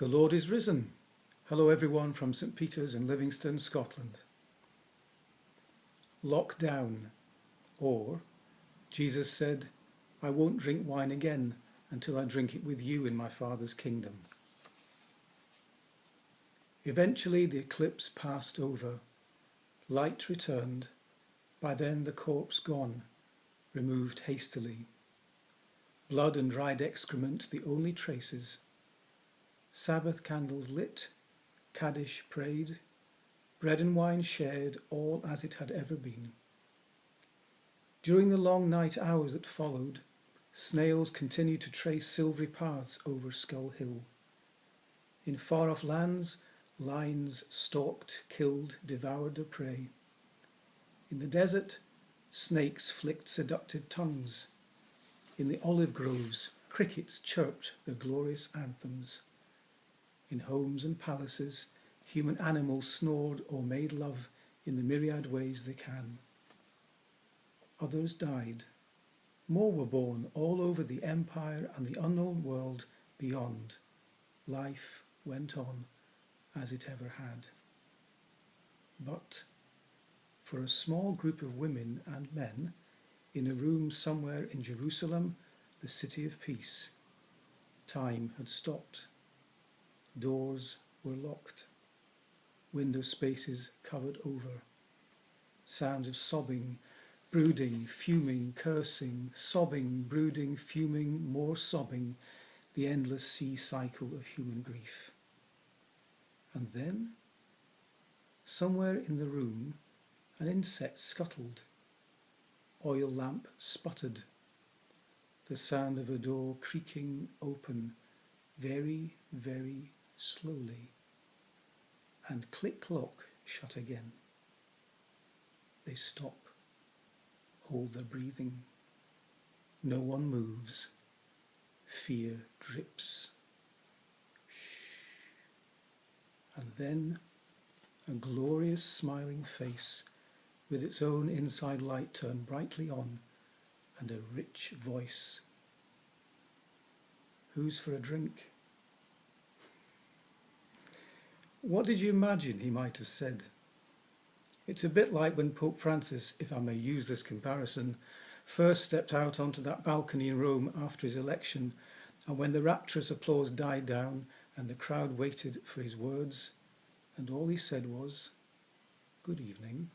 The Lord is risen. Hello everyone from St Peter's in Livingston, Scotland. Lockdown, or Jesus said, I won't drink wine again until I drink it with you in my Father's kingdom. Eventually the eclipse passed over. Light returned. By then the corpse gone, removed hastily. Blood and dried excrement the only traces. Sabbath candles lit, Kaddish prayed, bread and wine shared, all as it had ever been. During the long night hours that followed, snails continued to trace silvery paths over Skull Hill. In far-off lands, lions stalked, killed, devoured their prey. In the desert, snakes flicked seductive tongues. In the olive groves, crickets chirped their glorious anthems. In homes and palaces, human animals snored or made love in the myriad ways they can. Others died. More were born all over the empire and the unknown world beyond. Life went on as it ever had. But for a small group of women and men in a room somewhere in Jerusalem, the city of peace, time had stopped. Doors were locked. Window spaces covered over. Sounds of sobbing, brooding, fuming, cursing, sobbing, brooding, fuming, more sobbing, the endless sea cycle of human grief. And then, somewhere in the room, an insect scuttled. Oil lamp sputtered. The sound of a door creaking open, very, very slowly, and click-clock shut again. They stop, hold their breathing. No one moves. Fear drips. Shh. And then a glorious smiling face with its own inside light turned brightly on, and a rich voice. Who's for a drink? What did you imagine he might have said? It's a bit like when Pope Francis, if I may use this comparison, first stepped out onto that balcony in Rome after his election, and when the rapturous applause died down and the crowd waited for his words, and all he said was, "Good evening."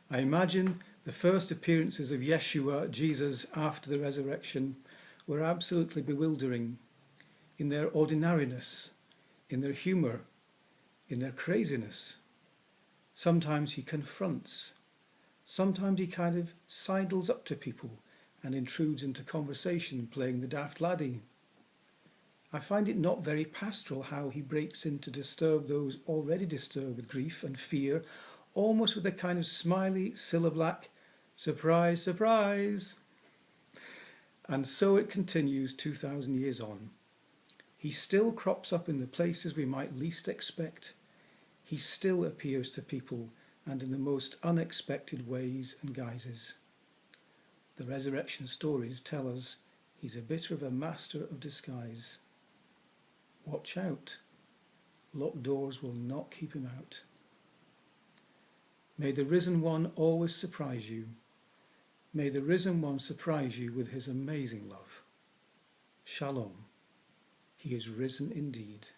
I imagine the first appearances of Yeshua, Jesus, after the resurrection were absolutely bewildering in their ordinariness, in their humour, in their craziness. Sometimes he confronts. Sometimes he kind of sidles up to people and intrudes into conversation, playing the daft laddie. I find it not very pastoral how he breaks in to disturb those already disturbed with grief and fear, almost with a kind of smiley, syllable-black, surprise, surprise. And so it continues 2,000 years on. He still crops up in the places we might least expect. He still appears to people and in the most unexpected ways and guises. The resurrection stories tell us he's a bit of a master of disguise. Watch out. Locked doors will not keep him out. May the risen one always surprise you. May the risen one surprise you with his amazing love. Shalom. He is risen indeed.